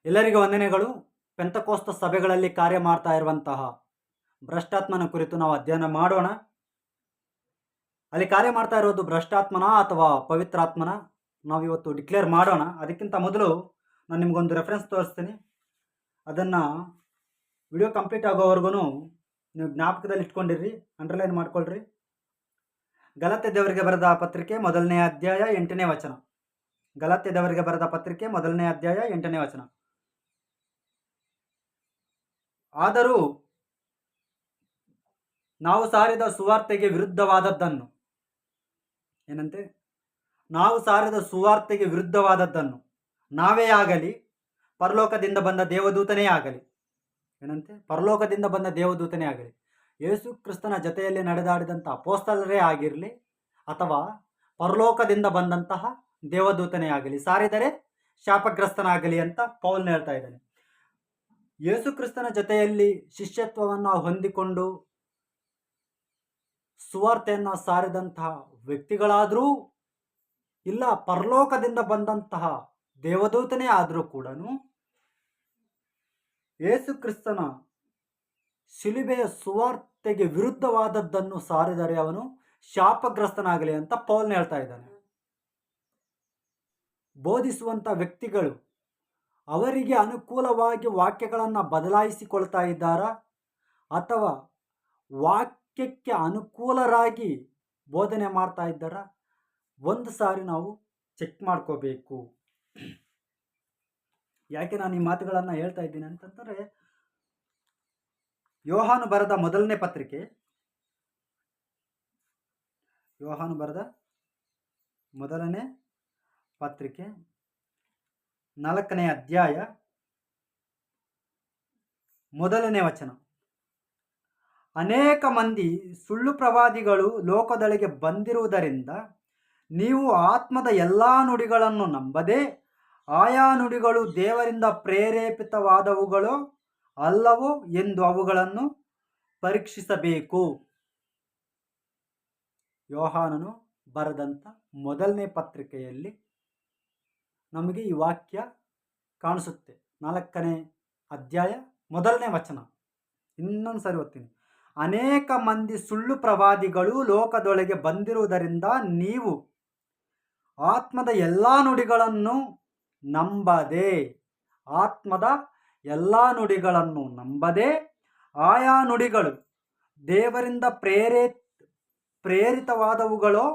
ಎಲ್ಲರಿಗೂ ವಂದನೆಗಳು. ಪೆಂತಕೋಸ್ತ ಸಭೆಗಳಲ್ಲಿ ಕಾರ್ಯ ಮಾಡ್ತಾ ಇರುವಂತಹ ಭ್ರಷ್ಟಾತ್ಮನ ಕುರಿತು ನಾವು ಅಧ್ಯಯನ ಮಾಡೋಣ. ಅಲ್ಲಿ ಕಾರ್ಯ ಮಾಡ್ತಾ ಇರೋದು ಭ್ರಷ್ಟಾತ್ಮನ ಅಥವಾ ಪವಿತ್ರಾತ್ಮನ ನಾವಿವತ್ತು ಡಿಕ್ಲೇರ್ ಮಾಡೋಣ. ಅದಕ್ಕಿಂತ ಮೊದಲು ನಾನು ನಿಮಗೊಂದು ರೆಫರೆನ್ಸ್ ತೋರಿಸ್ತೀನಿ. ಅದನ್ನು ವಿಡಿಯೋ ಕಂಪ್ಲೀಟ್ ಆಗೋವರೆಗೂ ನೀವು ಜ್ಞಾಪಕದಲ್ಲಿ ಇಟ್ಕೊಂಡಿರ್ರಿ, ಅಂಡರ್ಲೈನ್ ಮಾಡ್ಕೊಳ್ರಿ. ಗಲಾತ್ಯ ದೇವರಿಗೆ ಬರೆದ ಪತ್ರಿಕೆ 1ನೇ ಅಧ್ಯಾಯ 8ನೇ ವಚನ. ಗಲಾತ್ಯ ದೇವರಿಗೆ ಬರೆದ ಪತ್ರಿಕೆ 1ನೇ ಅಧ್ಯಾಯ 8ನೇ ವಚನ. ಆದರೂ ನಾವು ಸಾರಿದ ಸುವಾರ್ತೆಗೆ ವಿರುದ್ಧವಾದದ್ದನ್ನು, ಏನಂತೆ, ನಾವು ಸಾರಿದ ಸುವಾರ್ತೆಗೆ ವಿರುದ್ಧವಾದದ್ದನ್ನು ನಾವೇ ಆಗಲಿ ಪರಲೋಕದಿಂದ ಬಂದ ದೇವದೂತನೇ ಆಗಲಿ, ಏನಂತೆ, ಪರಲೋಕದಿಂದ ಬಂದ ದೇವದೂತನೇ ಆಗಲಿ, ಯೇಸು ಕ್ರಿಸ್ತನ ಜೊತೆಯಲ್ಲಿ ನಡೆದಾಡಿದಂಥ ಅಪೊಸ್ತಲರೇ ಆಗಿರಲಿ ಅಥವಾ ಪರಲೋಕದಿಂದ ಬಂದಂತಹ ದೇವದೂತನೇ ಆಗಲಿ ಸಾರಿದರೆ ಶಾಪಗ್ರಸ್ತನಾಗಲಿ ಅಂತ ಪೌಲ್ನ ಹೇಳ್ತಾ ಇದ್ದಾನೆ. ಯೇಸು ಕ್ರಿಸ್ತನ ಜೊತೆಯಲ್ಲಿ ಶಿಷ್ಯತ್ವವನ್ನು ಹೊಂದಿಕೊಂಡು ಸುವಾರ್ತೆಯನ್ನು ಸಾರಿದಂತಹ ವ್ಯಕ್ತಿಗಳಾದರೂ ಇಲ್ಲ ಪರಲೋಕದಿಂದ ಬಂದಂತಹ ದೇವದೂತನೇ ಆದರೂ ಕೂಡ ಯೇಸು ಕ್ರಿಸ್ತನ ಶಿಲುಬೆಯ ಸುವಾರ್ತೆಗೆ ವಿರುದ್ಧವಾದದ್ದನ್ನು ಸಾರಿದರೆ ಅವನು ಶಾಪಗ್ರಸ್ತನಾಗಲಿ ಅಂತ ಪೌಲ್ನ ಹೇಳ್ತಾ ಇದ್ದಾನೆ. ಬೋಧಿಸುವಂಥ ವ್ಯಕ್ತಿಗಳು ಅವರಿಗೆ ಅನುಕೂಲವಾಗಿ ವಾಕ್ಯಗಳನ್ನು ಬದಲಾಯಿಸಿಕೊಳ್ತಾ ಇದ್ದಾರಾ ಅಥವಾ ವಾಕ್ಯಕ್ಕೆ ಅನುಕೂಲರಾಗಿ ಬೋಧನೆ ಮಾಡ್ತಾ ಇದ್ದಾರಾ, ಒಂದು ಸಾರಿ ನಾವು ಚೆಕ್ ಮಾಡ್ಕೋಬೇಕು. ಯಾಕೆ ನಾನು ಈ ಮಾತುಗಳನ್ನು ಹೇಳ್ತಾ ಇದ್ದೀನಿ ಅಂತಂದರೆ, ಯೋಹಾನು ಬರೆದ ಮೊದಲನೇ ಪತ್ರಿಕೆ, ಯೋಹಾನು ಬರೆದ ಮೊದಲನೇ ಪತ್ರಿಕೆ 4ನೇ ಅಧ್ಯಾಯ 1ನೇ ವಚನ. ಅನೇಕ ಮಂದಿ ಸುಳ್ಳು ಪ್ರವಾದಿಗಳು ಲೋಕದೊಳಗೆ ಬಂದಿರುವುದರಿಂದ ನೀವು ಆತ್ಮದ ಎಲ್ಲ ನುಡಿಗಳನ್ನು ನಂಬದೆ ಆಯಾ ನುಡಿಗಳು ದೇವರಿಂದ ಪ್ರೇರೇಪಿತವಾದವುಗಳೋ ಅಲ್ಲವೋ ಎಂದು ಅವುಗಳನ್ನು ಪರೀಕ್ಷಿಸಬೇಕು. ಯೋಹಾನನು ಬರೆದಂಥ ಮೊದಲನೇ ಪತ್ರಿಕೆಯಲ್ಲಿ ನಮಗೆ ಈ ವಾಕ್ಯ ಕಾಣಿಸುತ್ತೆ. 4ನೇ ಅಧ್ಯಾಯ 1ನೇ ವಚನ. ಇನ್ನೊಂದು ಸರಿ ಓದ್ತೀನಿ. ಅನೇಕ ಮಂದಿ ಸುಳ್ಳು ಪ್ರವಾದಿಗಳು ಲೋಕದೊಳಗೆ ಬಂದಿರುವುದರಿಂದ ನೀವು ಆತ್ಮದ ಎಲ್ಲ ನುಡಿಗಳನ್ನು ನಂಬದೆ, ಆತ್ಮದ ಎಲ್ಲ ನುಡಿಗಳನ್ನು ನಂಬದೆ ಆಯಾ ನುಡಿಗಳು ದೇವರಿಂದ ಪ್ರೇರಿತವಾದವುಗಳೋ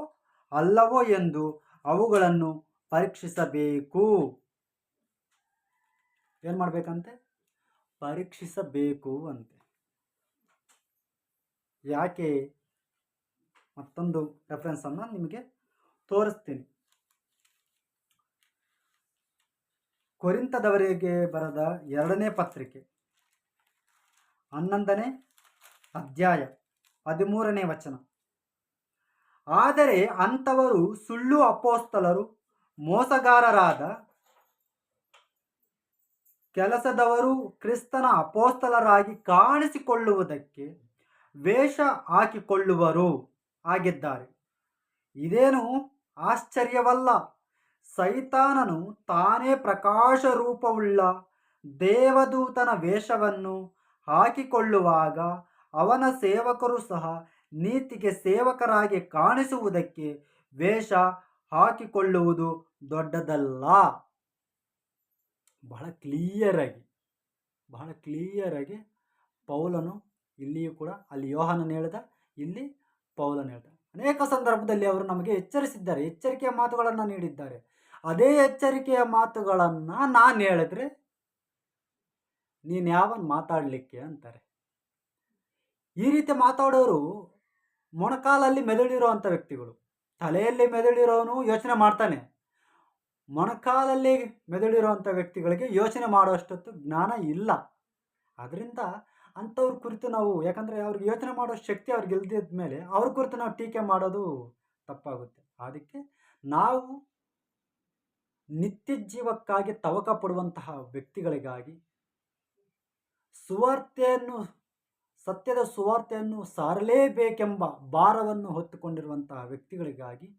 ಅಲ್ಲವೋ ಎಂದು ಅವುಗಳನ್ನು ಪರೀಕ್ಷಿಸಬೇಕು. ಏನು ಮಾಡಬೇಕಂತೆ? ಪರೀಕ್ಷಿಸಬೇಕು ಅಂತೆ. ಯಾಕೆ? ಮತ್ತೊಂದು ರೆಫರೆನ್ಸನ್ನು ನಿಮಗೆ ತೋರಿಸ್ತೀನಿ. ಕೊರಿಂಥದವರಿಗೆ ಬರೆದ 2ನೇ ಪತ್ರಿಕೆ 11ನೇ ಅಧ್ಯಾಯ 13ನೇ ವಚನ. ಆದರೆ ಅಂಥವರು ಸುಳ್ಳು ಅಪೊಸ್ತಲರು, ಮೋಸಗಾರರಾದ ಕೆಲಸದವರು ಕ್ರಿಸ್ತನ ಅಪೊಸ್ತಲರಾಗಿ ಕಾಣಿಸಿಕೊಳ್ಳುವುದಕ್ಕೆ ವೇಷ ಹಾಕಿಕೊಳ್ಳುವರು ಆಗಿದ್ದಾರೆ. ಇದೇನು ಆಶ್ಚರ್ಯವಲ್ಲ. ಸೈತಾನನು ತಾನೇ ಪ್ರಕಾಶ ರೂಪವುಳ್ಳ ದೇವದೂತನ ವೇಷವನ್ನು ಹಾಕಿಕೊಳ್ಳುವಾಗ ಅವನ ಸೇವಕರು ಸಹ ನೀತಿಗೆ ಸೇವಕರಾಗಿ ಕಾಣಿಸುವುದಕ್ಕೆ ವೇಷ ಹಾಕಿಕೊಳ್ಳುವುದು ದೊಡ್ಡದಲ್ಲ. ಬಹಳ ಕ್ಲಿಯರಾಗಿ ಪೌಲನು ಇಲ್ಲಿಯೂ ಕೂಡ, ಅಲ್ಲಿ ಯೋಹಾನನು ಹೇಳ್ದ, ಇಲ್ಲಿ ಪೌಲನು ಹೇಳ್ದ. ಅನೇಕ ಸಂದರ್ಭದಲ್ಲಿ ಅವರು ನಮಗೆ ಎಚ್ಚರಿಸಿದ್ದಾರೆ, ಎಚ್ಚರಿಕೆಯ ಮಾತುಗಳನ್ನು ನೀಡಿದ್ದಾರೆ. ಅದೇ ಎಚ್ಚರಿಕೆಯ ಮಾತುಗಳನ್ನು ನಾನು ಹೇಳಿದ್ರೆ ನೀನು ಯಾವನ್ ಮಾತಾಡಲಿಕ್ಕೆ ಅಂತಾರೆ. ಈ ರೀತಿ ಮಾತಾಡೋರು ಮೊಣಕಾಲಲ್ಲಿ ಮೆದುಳಿರೋವಂಥ ವ್ಯಕ್ತಿಗಳು. ತಲೆಯಲ್ಲಿ ಮೆದುಳಿರೋನು ಯೋಚನೆ ಮಾಡ್ತಾನೆ, ಮೊಣಕಾಲಲ್ಲಿ ಮೆದುಳಿರೋವಂಥ ವ್ಯಕ್ತಿಗಳಿಗೆ ಯೋಚನೆ ಮಾಡುವಷ್ಟೊತ್ತು ಜ್ಞಾನ ಇಲ್ಲ. ಅದರಿಂದ ಅಂಥವ್ರ ಕುರಿತು ನಾವು, ಯಾಕಂದರೆ ಅವ್ರಿಗೆ ಯೋಚನೆ ಮಾಡೋ ಶಕ್ತಿ ಅವ್ರಿಗೆ ಇಲ್ದಿದ್ದ ಮೇಲೆ ಅವ್ರ ಕುರಿತು ನಾವು ಟೀಕೆ ಮಾಡೋದು ತಪ್ಪಾಗುತ್ತೆ. ಅದಕ್ಕೆ ನಾವು ನಿತ್ಯ ಜೀವಕ್ಕಾಗಿ ತವಕ ಪಡುವಂತಹ ವ್ಯಕ್ತಿಗಳಿಗಾಗಿ, ಸತ್ಯದ ಸುವಾರ್ತೆಯನ್ನು ಸಾರಲೇಬೇಕೆಂಬ ಭಾರವನ್ನು ಹೊತ್ತುಕೊಂಡಿರುವಂತಹ ವ್ಯಕ್ತಿಗಳಿಗಾಗಿ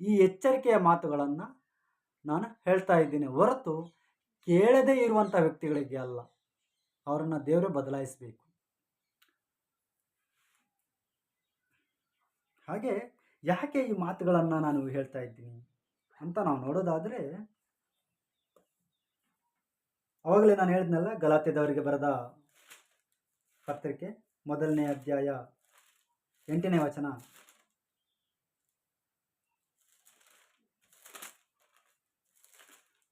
ಈ ಎಚ್ಚರಿಕೆಯ ಮಾತುಗಳನ್ನು ನಾನು ಹೇಳ್ತಾ ಇದ್ದೀನಿ ಹೊರತು ಕೇಳದೇ ಇರುವಂಥ ವ್ಯಕ್ತಿಗಳಿಗೆ ಅಲ್ಲ, ಅವರನ್ನು ದೇವರೇ ಬದಲಾಯಿಸಬೇಕು. ಹಾಗೆ ಯಾಕೆ ಈ ಮಾತುಗಳನ್ನು ನಾನು ಹೇಳ್ತಾ ಇದ್ದೀನಿ ಅಂತ ನಾವು ನೋಡೋದಾದರೆ, ಅವಾಗಲೇ ನಾನು ಹೇಳಿದ್ನಲ್ಲ, ಗಲಾತ್ಯದವರಿಗೆ ಬರೆದ ಪತ್ರಿಕೆ 1ನೇ ಅಧ್ಯಾಯ 8ನೇ ವಚನ.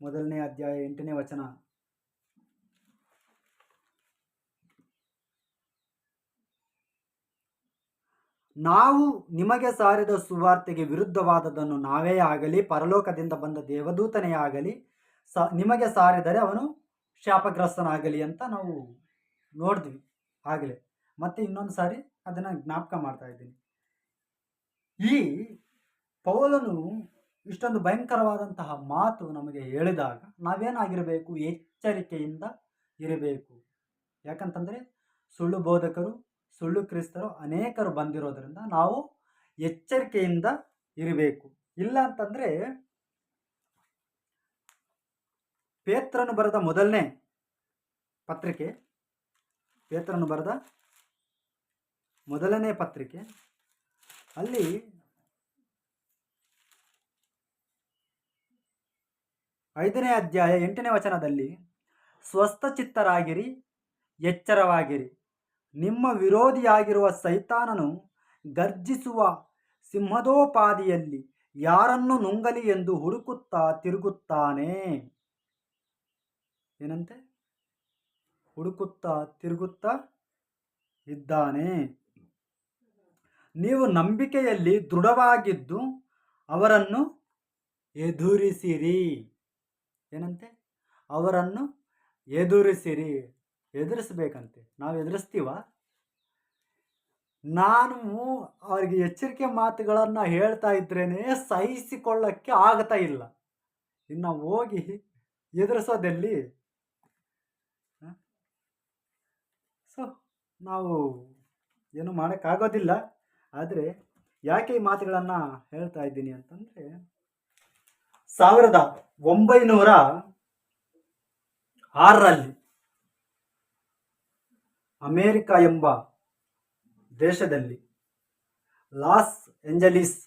ಮೊದಲನೇ ಅಧ್ಯಾಯ 8ನೇ ವಚನ. ನಾವು ನಿಮಗೆ ಸಾರಿದ ಸುವಾರ್ತೆಗೆ ವಿರುದ್ಧವಾದದನ್ನು ನಾವೇ ಆಗಲಿ ಪರಲೋಕದಿಂದ ಬಂದ ದೇವದೂತನೇ ಆಗಲಿ ನಿಮಗೆ ಸಾರಿದರೆ ಅವನು ಶಾಪಗ್ರಸ್ತನಾಗಲಿ ಅಂತ ನಾವು ನೋಡಿದ್ವಿ ಆಗಲೇ. ಮತ್ತೆ ಇನ್ನೊಂದು ಸಾರಿ ಅದನ್ನು ಜ್ಞಾಪಕ ಮಾಡ್ತಾ ಇದ್ದೀನಿ. ಈ ಪೌಲನು ಇಷ್ಟೊಂದು ಭಯಂಕರವಾದಂತಹ ಮಾತು ನಮಗೆ ಹೇಳಿದಾಗ ನಾವೇನಾಗಿರಬೇಕು? ಎಚ್ಚರಿಕೆಯಿಂದ ಇರಬೇಕು. ಯಾಕಂತಂದರೆ ಸುಳ್ಳು ಬೋಧಕರು, ಸುಳ್ಳು ಕ್ರಿಸ್ತರು ಅನೇಕರು ಬಂದಿರೋದ್ರಿಂದ ನಾವು ಎಚ್ಚರಿಕೆಯಿಂದ ಇರಬೇಕು. ಇಲ್ಲ ಅಂತಂದರೆ ಪೇತ್ರನು ಬರೆದ ಮೊದಲನೇ ಪತ್ರಿಕೆ, ಪೇತ್ರನು ಬರೆದ ಮೊದಲನೇ ಪತ್ರಿಕೆ ಅಲ್ಲಿ 5ನೇ ಅಧ್ಯಾಯ 8ನೇ ವಚನದಲ್ಲಿ, ಸ್ವಸ್ಥಚಿತ್ತರಾಗಿರಿ, ಎಚ್ಚರವಾಗಿರಿ, ನಿಮ್ಮ ವಿರೋಧಿಯಾಗಿರುವ ಸೈತಾನನು ಗರ್ಜಿಸುವ ಸಿಂಹದೋಪಾದಿಯಲ್ಲಿ ಯಾರನ್ನು ನುಂಗಲಿ ಎಂದು ಹುಡುಕುತ್ತಾ ತಿರುಗುತ್ತಾನೆ. ಏನಂತೆ? ಹುಡುಕುತ್ತಾ ತಿರುಗುತ್ತಾ ಇದ್ದಾನೆ. ನೀವು ನಂಬಿಕೆಯಲ್ಲಿ ದೃಢವಾಗಿದ್ದು ಅವರನ್ನು ಎದುರಿಸಿರಿ. ಏನಂತೆ? ಅವರನ್ನು ಎದುರಿಸಿರಿ. ಎದುರಿಸ್ಬೇಕಂತೆ. ನಾವು ಎದುರಿಸ್ತೀವ? ನಾನು ಅವರಿಗೆ ಎಚ್ಚರಿಕೆ ಮಾತುಗಳನ್ನು ಹೇಳ್ತಾ ಇದ್ರೇನೆ ಸಹಿಸಿಕೊಳ್ಳಕ್ಕೆ ಆಗ್ತಾ ಇಲ್ಲ, ಇನ್ನು ಹೋಗಿ ಎದುರಿಸೋದೆಲ್ಲಿ? ಸೊ ನಾವು ಏನು ಮಾಡೋಕ್ಕಾಗೋದಿಲ್ಲ. ಆದರೆ ಯಾಕೆ ಈ ಮಾತುಗಳನ್ನು ಹೇಳ್ತಾ ಇದ್ದೀನಿ ಅಂತಂದರೆ, 1906ರಲ್ಲಿ ಅಮೇರಿಕಾ ಎಂಬ ದೇಶದಲ್ಲಿ ಲಾಸ್ ಏಂಜಲೀಸ್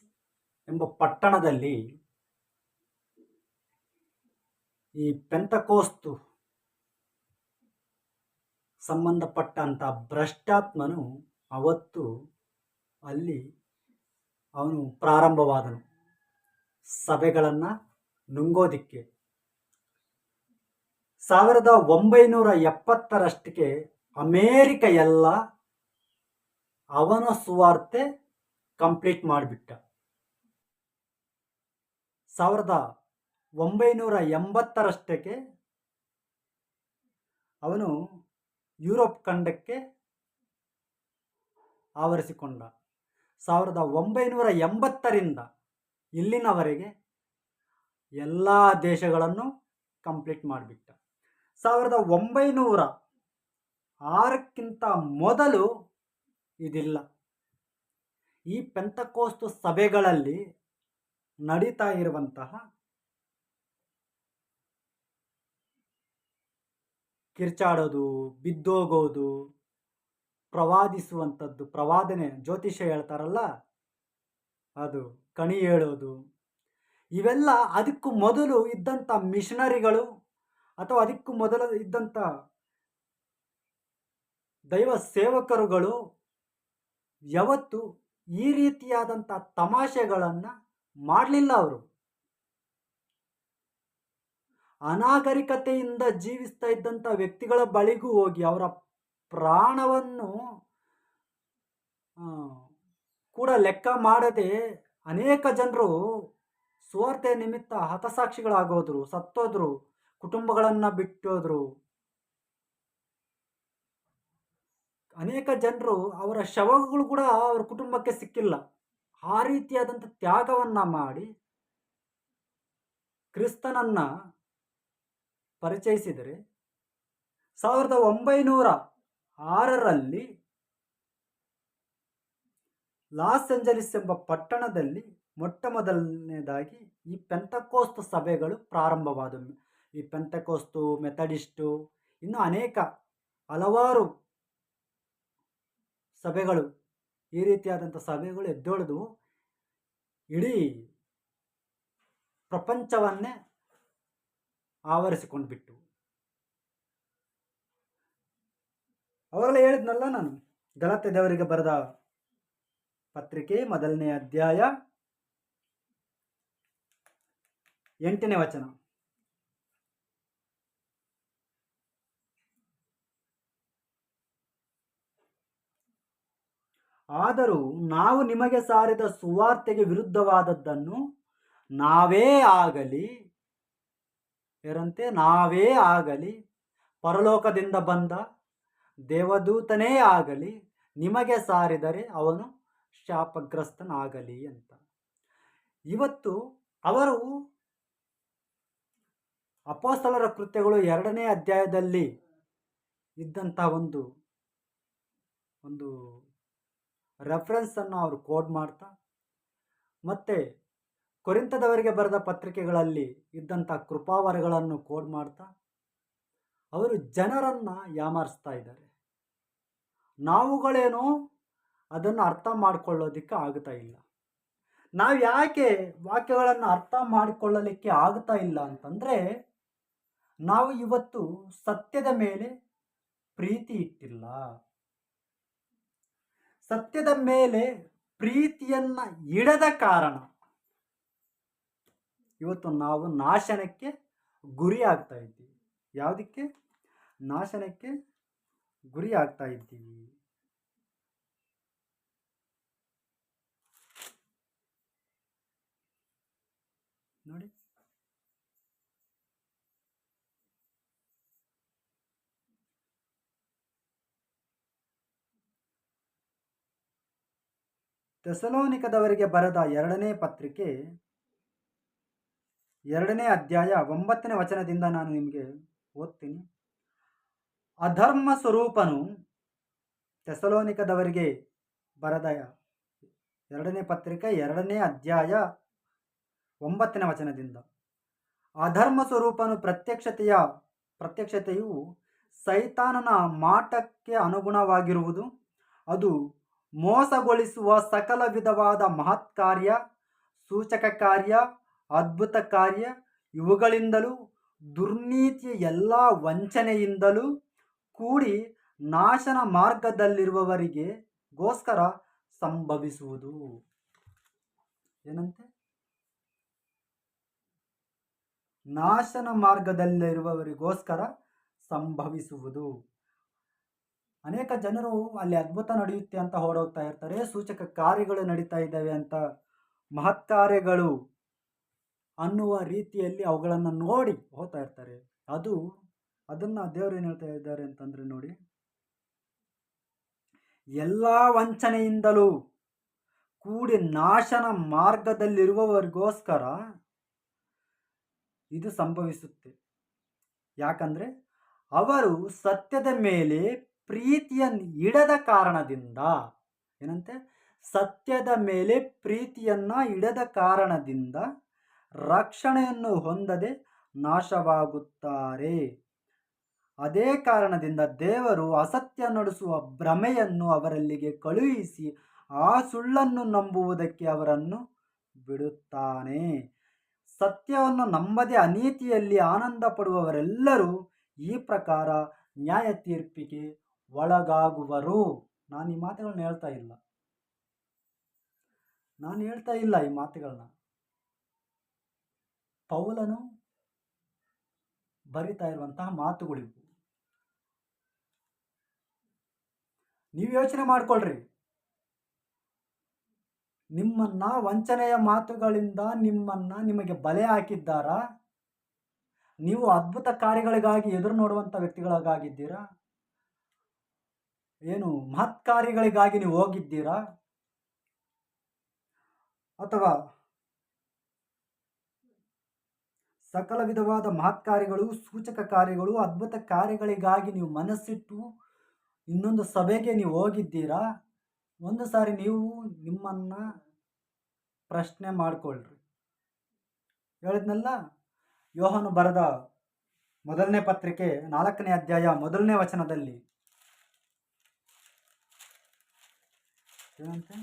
ಎಂಬ ಪಟ್ಟಣದಲ್ಲಿ ಈ ಪೆಂತಕೋಸ್ತು ಸಂಬಂಧಪಟ್ಟಂಥ ಭ್ರಷ್ಟಾತ್ಮನು ಅವತ್ತು ಅಲ್ಲಿ ಅವನು ಪ್ರಾರಂಭವಾದನು ಸಭೆಗಳನ್ನು ನುಂಗೋದಿಕ್ಕೆ. 1970ರಷ್ಟಕ್ಕೆ ಅಮೇರಿಕ ಎಲ್ಲ ಅವನ ಸುವಾರ್ತೆ ಕಂಪ್ಲೀಟ್ ಮಾಡಿಬಿಟ್ಟ. 1980ರಷ್ಟಕ್ಕೆ ಅವನು ಯುರೋಪ್ ಖಂಡಕ್ಕೆ ಆವರಿಸಿಕೊಂಡ. 1980ರಿಂದ ಇಲ್ಲಿನವರೆಗೆ ಎಲ್ಲ ದೇಶಗಳನ್ನು ಕಂಪ್ಲೀಟ್ ಮಾಡಿಬಿಟ್ಟ. 1906ಕ್ಕಿಂತ ಮೊದಲು ಇದಿಲ್ಲ. ಈ ಪೆಂತಕೋಸ್ತು ಸಭೆಗಳಲ್ಲಿ ನಡೀತಾ ಇರುವಂತಹ ಕಿರ್ಚಾಡೋದು, ಬಿದ್ದೋಗೋದು, ಪ್ರವಾದಿಸುವಂಥದ್ದು, ಪ್ರವಾದನೆ, ಜ್ಯೋತಿಷ್ಯ ಹೇಳ್ತಾರಲ್ಲ ಅದು, ಕಣಿ ಹೇಳೋದು, ಇವೆಲ್ಲ ಅದಕ್ಕೂ ಮೊದಲು ಇದ್ದಂಥ ಮಿಷನರಿಗಳು ಅಥವಾ ಅದಕ್ಕೂ ಮೊದಲು ಇದ್ದಂಥ ದೈವ ಸೇವಕರುಗಳು ಯಾವತ್ತು ಈ ರೀತಿಯಾದಂಥ ತಮಾಷೆಗಳನ್ನು ಮಾಡಲಿಲ್ಲ. ಅವರು ಅನಾಗರಿಕತೆಯಿಂದ ಜೀವಿಸ್ತಾ ಇದ್ದಂಥ ವ್ಯಕ್ತಿಗಳ ಬಳಿಗೂ ಹೋಗಿ ಅವರ ಪ್ರಾಣವನ್ನು ಕೂಡ ಲೆಕ್ಕ ಮಾಡದೆ ಅನೇಕ ಜನರು ಸುವಾರ್ತೆ ನಿಮಿತ್ತ ಹತಸಾಕ್ಷಿಗಳಾಗೋದ್ರು, ಸತ್ತೋದ್ರು, ಕುಟುಂಬಗಳನ್ನು ಬಿಟ್ಟೋದ್ರು. ಅನೇಕ ಜನರು ಅವರ ಶವಗಳು ಕೂಡ ಅವರ ಕುಟುಂಬಕ್ಕೆ ಸಿಕ್ಕಿಲ್ಲ. ಆ ರೀತಿಯಾದಂಥ ತ್ಯಾಗವನ್ನು ಮಾಡಿ ಕ್ರಿಸ್ತನನ್ನು ಪರಿಚಯಿಸಿದರೆ 1906ರಲ್ಲಿ ಲಾಸ್ ಏಂಜಲೀಸ್ ಎಂಬ ಪಟ್ಟಣದಲ್ಲಿ ಮೊಟ್ಟ ಮೊದಲನೇದಾಗಿ ಈ ಪೆಂತಕೋಸ್ತ್ ಸಭೆಗಳು ಪ್ರಾರಂಭವಾದವು. ಈ ಪೆಂತೆಕೋಸ್ತು, ಮೆಥಡಿಸ್ಟು, ಇನ್ನೂ ಅನೇಕ ಹಲವಾರು ಸಭೆಗಳು, ಈ ರೀತಿಯಾದಂಥ ಸಭೆಗಳು ಎದ್ದೊಳೆದು ಇಡೀ ಪ್ರಪಂಚವನ್ನೇ ಆವರಿಸಿಕೊಂಡು ಬಿಟ್ಟು. ಅವಾಗಲೇ ಹೇಳಿದ್ನಲ್ಲ ನಾನು, ಗಲಾತ್ಯದವರಿಗೆ ಬರೆದ ಪತ್ರಿಕೆ 1ನೇ ಅಧ್ಯಾಯ 8ನೇ ವಚನ. ಆದರೂ ನಾವು ನಿಮಗೆ ಸಾರಿದ ಸುವಾರ್ತೆಗೆ ವಿರುದ್ಧವಾದದ್ದನ್ನು ನಾವೇ ಆಗಲಿ ಪರಲೋಕದಿಂದ ಬಂದ ದೇವದೂತನೇ ಆಗಲಿ ನಿಮಗೆ ಸಾರಿದರೆ ಅವನು ಶಾಪಗ್ರಸ್ತನಾಗಲಿ ಅಂತ. ಇವತ್ತು ಅವರು ಅಪೊಸ್ತಲರ ಕೃತ್ಯಗಳು 2ನೇ ಅಧ್ಯಾಯದಲ್ಲಿ ಇದ್ದಂಥ ಒಂದು ರೆಫರೆನ್ಸನ್ನು ಅವರು ಕೋಡ್ ಮಾಡ್ತಾ, ಮತ್ತು ಕೊರಿಂಥದವರಿಗೆ ಬರೆದ ಪತ್ರಿಕೆಗಳಲ್ಲಿ ಇದ್ದಂಥ ಕೃಪಾವರಗಳನ್ನು ಕೋಡ್ ಮಾಡ್ತಾ ಅವರು ಜನರನ್ನು ಯಾಮಾರಿಸ್ತಾ ಇದ್ದಾರೆ. ನಾವುಗಳೇನೋ ಅದನ್ನು ಅರ್ಥ ಮಾಡಿಕೊಳ್ಳೋದಕ್ಕೆ ಆಗ್ತಾ ಇಲ್ಲ. ನಾವು ಯಾಕೆ ವಾಕ್ಯಗಳನ್ನು ಅರ್ಥ ಮಾಡಿಕೊಳ್ಳಲಿಕ್ಕೆ ಆಗ್ತಾ ಇಲ್ಲ ಅಂತಂದರೆ, ನಾವು ಇವತ್ತು ಸತ್ಯದ ಮೇಲೆ ಪ್ರೀತಿ ಇಟ್ಟಿಲ್ಲ. ಸತ್ಯದ ಮೇಲೆ ಪ್ರೀತಿಯನ್ನು ಇಡದ ಕಾರಣ ಇವತ್ತು ನಾವು ನಾಶನಕ್ಕೆ ಗುರಿ ಆಗ್ತಾ ಇದ್ದೀವಿ. ಯಾವುದಕ್ಕೆ? ನಾಶನಕ್ಕೆ ಗುರಿ ಆಗ್ತಾ ಇದ್ದೀವಿ. ನೋಡಿ, ಥೆಸಲೋನಿಕದವರಿಗೆ ಬರೆದ 2ನೇ ಪತ್ರಿಕೆ 2ನೇ ಅಧ್ಯಾಯ 9ನೇ ವಚನದಿಂದ ನಾನು ನಿಮಗೆ ಓದ್ತೀನಿ. ಅಧರ್ಮ ಸ್ವರೂಪನು, ಥೆಸಲೋನಿಕದವರಿಗೆ ಬರೆದ 2ನೇ ಪತ್ರಿಕೆ 2ನೇ ಅಧ್ಯಾಯ 9ನೇ ವಚನದಿಂದ, ಅಧರ್ಮ ಸ್ವರೂಪನು ಪ್ರತ್ಯಕ್ಷತೆಯು ಸೈತಾನನ ಮಾಟಕ್ಕೆ ಅನುಗುಣವಾಗಿರುವುದು. ಅದು ಮೋಸಗೊಳಿಸುವ ಸಕಲ ವಿಧವಾದ ಮಹತ್ಕಾರ್ಯ, ಸೂಚಕ ಕಾರ್ಯ, ಅದ್ಭುತ ಕಾರ್ಯ ಇವುಗಳಿಂದಲೂ ದುರ್ನೀತಿಯ ಎಲ್ಲ ವಂಚನೆಯಿಂದಲೂ ಕೂಡಿ ನಾಶನ ಮಾರ್ಗದಲ್ಲಿರುವವರಿಗೋಸ್ಕರ ಸಂಭವಿಸುವುದು. ಏನಂತೆ? ನಾಶನ ಮಾರ್ಗದಲ್ಲಿರುವವರಿಗೋಸ್ಕರ ಸಂಭವಿಸುವುದು. ಅನೇಕ ಜನರು ಅಲ್ಲಿ ಅದ್ಭುತ ನಡೆಯುತ್ತೆ ಅಂತ ಹೊರಡೋಗ್ತಾ ಇರ್ತಾರೆ, ಸೂಚಕ ಕಾರ್ಯಗಳು ನಡೀತಾ ಇದ್ದಾವೆ ಅಂತ, ಮಹತ್ಕಾರ್ಯಗಳು ಅನ್ನುವ ರೀತಿಯಲ್ಲಿ ಅವುಗಳನ್ನು ನೋಡಿ ಹೋಗ್ತಾ ಇರ್ತಾರೆ. ಅದನ್ನು ದೇವರು ಏನು ಹೇಳ್ತಾ ಇದ್ದಾರೆ ಅಂತಂದರೆ, ನೋಡಿ, ಎಲ್ಲ ವಂಚನೆಯಿಂದಲೂ ಕೂಡಿ ನಾಶನ ಮಾರ್ಗದಲ್ಲಿರುವವರಿಗೋಸ್ಕರ ಇದು ಸಂಭವಿಸುತ್ತೆ. ಯಾಕಂದರೆ ಅವರು ಸತ್ಯದ ಮೇಲೆ ಪ್ರೀತಿಯನ್ನು ಇಡದ ಕಾರಣದಿಂದ, ಏನಂತೆ? ಸತ್ಯದ ಮೇಲೆ ಪ್ರೀತಿಯನ್ನು ಇಡದ ಕಾರಣದಿಂದ ರಕ್ಷಣೆಯನ್ನು ಹೊಂದದೆ ನಾಶವಾಗುತ್ತಾರೆ. ಅದೇ ಕಾರಣದಿಂದ ದೇವರು ಅಸತ್ಯ ನಡೆಸುವ ಭ್ರಮೆಯನ್ನು ಅವರಲ್ಲಿಗೆ ಕಳುಹಿಸಿ ಆ ಸುಳ್ಳನ್ನು ನಂಬುವುದಕ್ಕೆ ಅವರನ್ನು ಬಿಡುತ್ತಾನೆ. ಸತ್ಯವನ್ನು ನಂಬದೆ ಅನೀತಿಯಲ್ಲಿ ಆನಂದ ಪಡುವವರೆಲ್ಲರೂ ಈ ಪ್ರಕಾರ ನ್ಯಾಯ ತೀರ್ಪಿಗೆ ಒಳಗಾಗುವರು. ನಾನು ಈ ಮಾತುಗಳನ್ನ ಹೇಳ್ತಾ ಇಲ್ಲ ಈ ಮಾತುಗಳನ್ನ. ಪೌಲನು ಬರಿತಾ ಇರುವಂತಹ ಮಾತುಗಳಿವು. ನೀವು ಯೋಚನೆ ಮಾಡ್ಕೊಳ್ರಿ. ನಿಮ್ಮನ್ನ ವಂಚನೆಯ ಮಾತುಗಳಿಂದ ನಿಮಗೆ ಬಲೆ ಹಾಕಿದ್ದಾರಾ? ನೀವು ಅದ್ಭುತ ಕಾರ್ಯಗಳಿಗಾಗಿ ಎದುರು ನೋಡುವಂಥ ವ್ಯಕ್ತಿಗಳಾಗಿದ್ದೀರಾ? ಏನು ಮಹತ್ ಕಾರ್ಯಗಳಿಗಾಗಿ ನೀವು ಹೋಗಿದ್ದೀರಾ? ಅಥವಾ ಸಕಲ ವಿಧವಾದ ಮಹತ್ ಕಾರ್ಯಗಳು, ಸೂಚಕ ಕಾರ್ಯಗಳು, ಅದ್ಭುತ ಕಾರ್ಯಗಳಿಗಾಗಿ ನೀವು ಮನಸ್ಸಿಟ್ಟು ಇನ್ನೊಂದು ಸಭೆಗೆ ನೀವು ಹೋಗಿದ್ದೀರಾ? ಒಂದು ಸಾರಿ ನೀವು ನಿಮ್ಮನ್ನು ಪ್ರಶ್ನೆ ಮಾಡಿಕೊಳ್ಳ್ರಿ. ಹೇಳಿದ್ನಲ್ಲ, ಯೋಹಾನ ಬರೆದ ಮೊದಲನೇ ಪತ್ರಿಕೆ 4ನೇ ಅಧ್ಯಾಯ 1ನೇ ವಚನದಲ್ಲಿ ಏನಂತೆ,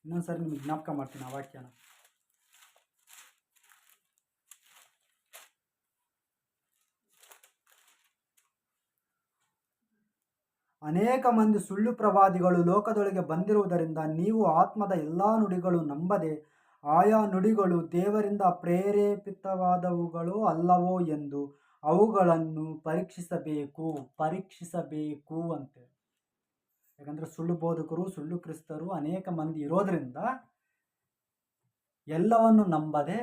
ಇನ್ನೊಂದ್ಸರಿ ನಿಮ್ಗೆ ಜ್ಞಾಪಕ ಮಾಡ್ತೀನಿ ಆ ವಾಕ್ಯನ. ಅನೇಕ ಮಂದಿ ಸುಳ್ಳು ಪ್ರವಾದಿಗಳು ಲೋಕದೊಳಗೆ ಬಂದಿರುವುದರಿಂದ ನೀವು ಆತ್ಮದ ಎಲ್ಲ ನುಡಿಗಳು ನಂಬದೆ ಆಯಾ ನುಡಿಗಳು ದೇವರಿಂದ ಪ್ರೇರೇಪಿತವಾದವುಗಳು ಅಲ್ಲವೋ ಎಂದು ಅವುಗಳನ್ನು ಪರೀಕ್ಷಿಸಬೇಕು ಅಂತೆ. ಯಾಕಂದರೆ ಸುಳ್ಳು ಬೋಧಕರು, ಸುಳ್ಳು ಕ್ರಿಸ್ತರು ಅನೇಕ ಮಂದಿ ಇರೋದ್ರಿಂದ ಎಲ್ಲವನ್ನು ನಂಬದೆ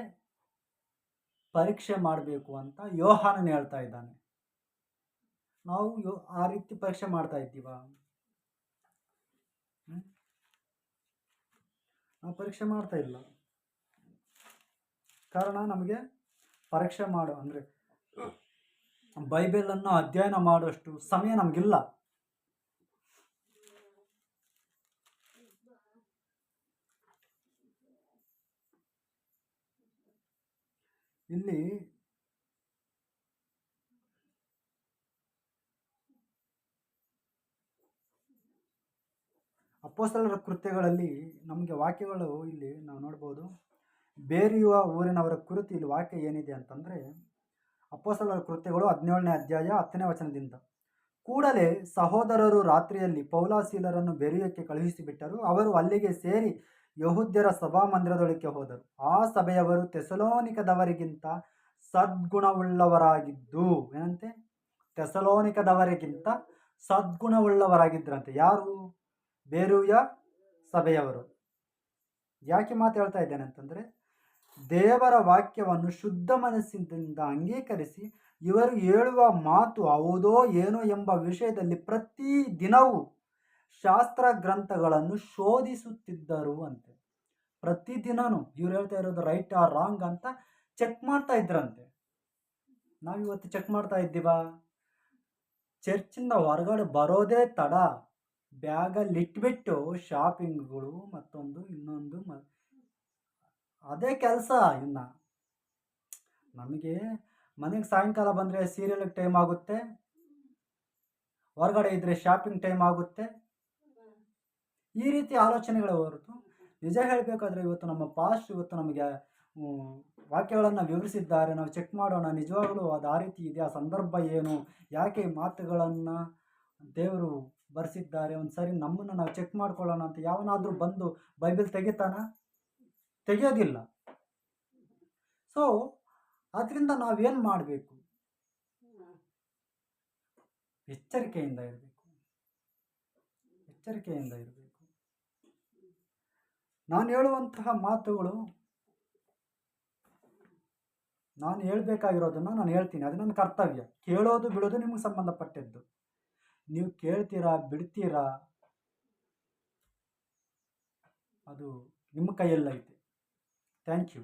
ಪರೀಕ್ಷೆ ಮಾಡಬೇಕು ಅಂತ ಯೋಹಾನನ್ ಹೇಳ್ತಾ ಇದ್ದಾನೆ. ನಾವು ಆ ರೀತಿ ಪರೀಕ್ಷೆ ಮಾಡ್ತಾ ಇದ್ದೀವ? ನಾವು ಪರೀಕ್ಷೆ ಮಾಡ್ತಾ ಇಲ್ಲ. ಕಾರಣ ನಮಗೆ ಪರೀಕ್ಷೆ ಮಾಡೋ ಅಂದರೆ ಬೈಬಲನ್ನು ಅಧ್ಯಯನ ಮಾಡುವಷ್ಟು ಸಮಯ ನಮಗಿಲ್ಲ. ಇಲ್ಲಿ ಅಪೊಸ್ತಲರ ಕೃತ್ಯಗಳಲ್ಲಿ ನಮಗೆ ವಾಕ್ಯಗಳು ಇಲ್ಲಿ ನಾವು ನೋಡ್ಬೋದು. ಬೇರೆಯುವ ಊರಿನವರ ಕುರಿತು ಇಲ್ಲಿ ವಾಕ್ಯ ಏನಿದೆ ಅಂತಂದರೆ, ಅಪೊಸ್ತಲರ ಕೃತ್ಯಗಳು 17ನೇ ಅಧ್ಯಾಯ 10ನೇ ವಚನದಿಂದ, ಕೂಡಲೇ ಸಹೋದರರು ರಾತ್ರಿಯಲ್ಲಿ ಪೌಲಸೀಲರನ್ನು ಬೆರೆಯಕ್ಕೆ ಕಳುಹಿಸಿಬಿಟ್ಟರು. ಅವರು ಅಲ್ಲಿಗೆ ಸೇರಿ ಯಹೂದ್ಯರ ಸಭಾಮಂದಿರದೊಳಕ್ಕೆ ಹೋದರು. ಆ ಸಭೆಯವರು ಥೆಸಲೋನಿಕದವರಿಗಿಂತ ಸದ್ಗುಣವುಳ್ಳವರಾಗಿದ್ದು, ಏನಂತೆ, ಥೆಸಲೋನಿಕದವರಿಗಿಂತ ಸದ್ಗುಣವುಳ್ಳವರಾಗಿದ್ದರಂತೆ. ಯಾರು? ಬೇರೆಯ ಸಭೆಯವರು. ಯಾಕೆ ಮಾತು ಹೇಳ್ತಾ ಇದ್ದೇನೆ ಅಂತಂದರೆ, ದೇವರ ವಾಕ್ಯವನ್ನು ಶುದ್ಧ ಮನಸ್ಸಿನಿಂದ ಅಂಗೀಕರಿಸಿ ಇವರು ಹೇಳುವ ಮಾತು ಹೌದೋ ಏನೋ ಎಂಬ ವಿಷಯದಲ್ಲಿ ಪ್ರತಿ ದಿನವೂ ಶಾಸ್ತ್ರ ಗ್ರಂಥಗಳನ್ನು ಶೋಧಿಸುತ್ತಿದ್ದರು ಅಂತೆ. ಪ್ರತಿದಿನವೂ ಇವ್ರು ಹೇಳ್ತಾ ಇರೋದು ರೈಟ್ ಆರ್ ರಾಂಗ್ ಅಂತ ಚೆಕ್ ಮಾಡ್ತಾ ಇದ್ರಂತೆ. ನಾವಿವತ್ತು ಚೆಕ್ ಮಾಡ್ತಾ ಇದ್ದೀವ? ಚರ್ಚಿಂದ ಹೊರಗಡೆ ಬರೋದೇ ತಡ, ಬ್ಯಾಗಲ್ಲಿ ಇಟ್ಬಿಟ್ಟು ಶಾಪಿಂಗ್ಗಳು ಮತ್ತೊಂದು ಇನ್ನೊಂದು ಅದೇ ಕೆಲಸ. ಇನ್ನು ನಮಗೆ ಮನೆಗೆ ಸಾಯಂಕಾಲ ಬಂದರೆ ಸೀರಿಯಲ್ಗೆ ಟೈಮ್ ಆಗುತ್ತೆ, ಹೊರಗಡೆ ಇದ್ದರೆ ಶಾಪಿಂಗ್ ಟೈಮ್ ಆಗುತ್ತೆ. ಈ ರೀತಿ ಆಲೋಚನೆಗಳೇ ಹೊರತು ನಿಜ ಹೇಳಬೇಕಾದ್ರೆ ಇವತ್ತು ನಮ್ಮ ಪಾಸ್ಟ್ ಇವತ್ತು ನಮಗೆ ವಾಕ್ಯಗಳನ್ನು ವಿವರಿಸಿದ್ದಾರೆ. ನಾವು ಚೆಕ್ ಮಾಡೋಣ, ನಿಜವಾಗಲೂ ಅದು ಆ ರೀತಿ ಇದೆ, ಆ ಸಂದರ್ಭ ಏನು, ಯಾಕೆ ಈ ಮಾತುಗಳನ್ನು ದೇವರು ಬರೆಸಿದ್ದಾರೆ, ಒಂದು ಸರಿ ನಮ್ಮನ್ನು ನಾವು ಚೆಕ್ ಮಾಡ್ಕೊಳ್ಳೋಣ ಅಂತ ಯಾವನಾದರೂ ಬಂದು ಬೈಬಲ್ ತೆಗೆಯೋದಿಲ್ಲ. ಸೊ ಅದರಿಂದ ನಾವೇನು ಮಾಡಬೇಕು? ಎಚ್ಚರಿಕೆಯಿಂದ ಇರಬೇಕು. ನಾನು ಹೇಳುವಂತಹ ಮಾತುಗಳು, ನಾನು ಹೇಳಬೇಕಾಗಿರೋದನ್ನು ನಾನು ಹೇಳ್ತೀನಿ. ಅದು ನನ್ನ ಕರ್ತವ್ಯ. ಕೇಳೋದು ಬಿಡೋದು ನಿಮಗೆ ಸಂಬಂಧಪಟ್ಟಿದ್ದು. ನೀವು ಕೇಳ್ತೀರಾ ಬಿಡ್ತೀರಾ ಅದು ನಿಮ್ಮ ಕೈಯಲ್ಲೈತೆ. Thank you.